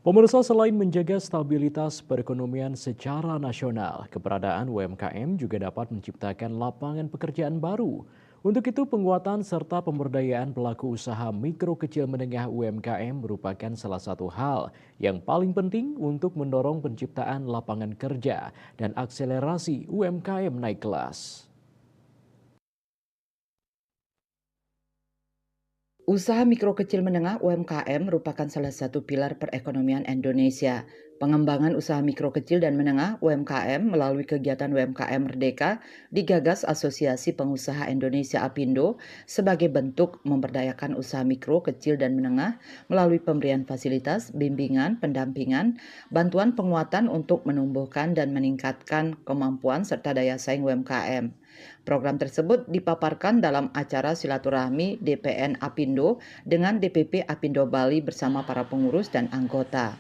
Pemirsa, selain menjaga stabilitas perekonomian secara nasional, keberadaan UMKM juga dapat menciptakan lapangan pekerjaan baru. Untuk itu, penguatan serta pemberdayaan pelaku usaha mikro kecil menengah UMKM merupakan salah satu hal yang paling penting untuk mendorong penciptaan lapangan kerja dan akselerasi UMKM naik kelas. Usaha mikro kecil menengah (UMKM) merupakan salah satu pilar perekonomian Indonesia. Pengembangan usaha mikro kecil dan menengah (UMKM) melalui kegiatan UMKM Merdeka digagas Asosiasi Pengusaha Indonesia (APindo) sebagai bentuk memberdayakan usaha mikro kecil dan menengah melalui pemberian fasilitas, bimbingan, pendampingan, bantuan penguatan untuk menumbuhkan dan meningkatkan kemampuan serta daya saing UMKM. Program tersebut dipaparkan dalam acara silaturahmi DPN APindo dengan DPP APindo Bali bersama para pengurus dan anggota.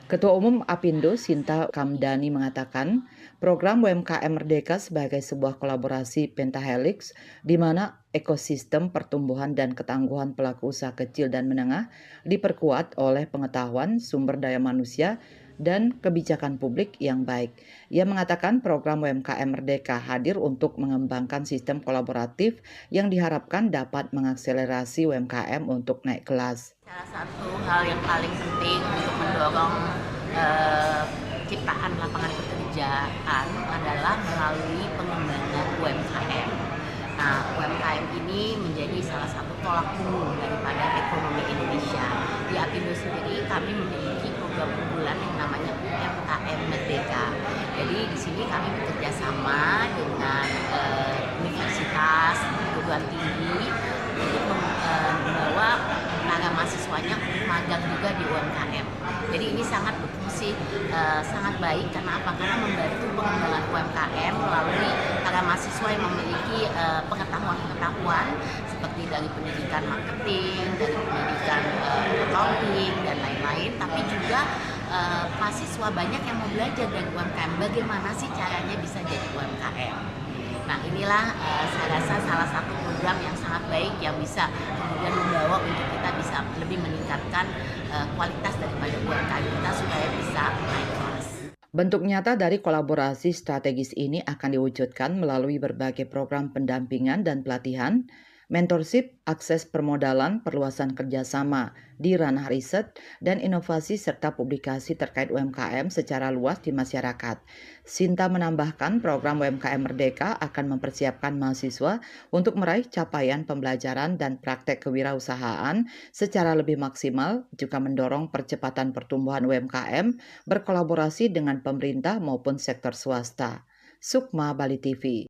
Ketua Umum APindo Sinta Kamdani mengatakan, program UMKM Merdeka sebagai sebuah kolaborasi pentahelix di mana ekosistem pertumbuhan dan ketangguhan pelaku usaha kecil dan menengah diperkuat oleh pengetahuan, sumber daya manusia, dan kebijakan publik yang baik. Ia mengatakan program UMKM Merdeka hadir untuk mengembangkan sistem kolaboratif yang diharapkan dapat mengakselerasi UMKM untuk naik kelas. Salah satu hal yang paling penting untuk mendorong eh, ciptaan lapangan pekerjaan adalah melalui pengembangan UMKM. Nah, UMKM ini menjadi salah satu tolak ukur daripada ekonomi Indonesia. Di Apindo sendiri kami memiliki program unggulan yang namanya UMKM Merdeka. Jadi di sini kami bekerja sama dengan universitas, perguruan tinggi untuk membawa tenaga mahasiswanya untuk magang juga di UMKM. Jadi ini sangat berfungsi, sangat baik karena apa? Karena membantu pengembangan UMKM melalui para mahasiswa yang memiliki pengetahuan-pengetahuan seperti dari pendidikan marketing, dari pendidikan accounting dan lain-lain, tapi juga mahasiswa banyak yang mau belajar dari UMKM. Bagaimana sih caranya bisa jadi UMKM? Nah inilah saya rasa salah satu program yang sangat baik yang bisa kemudian membawa untuk kita bisa lebih meningkatkan kualitas daripada UMKM kita supaya bisa naik kelas. Bentuk nyata dari kolaborasi strategis ini akan diwujudkan melalui berbagai program pendampingan dan pelatihan, mentorship, akses permodalan, perluasan kerjasama di ranah riset, dan inovasi serta publikasi terkait UMKM secara luas di masyarakat. Sinta menambahkan program UMKM Merdeka akan mempersiapkan mahasiswa untuk meraih capaian pembelajaran dan praktek kewirausahaan secara lebih maksimal, juga mendorong percepatan pertumbuhan UMKM berkolaborasi dengan pemerintah maupun sektor swasta. Sukma Bali TV.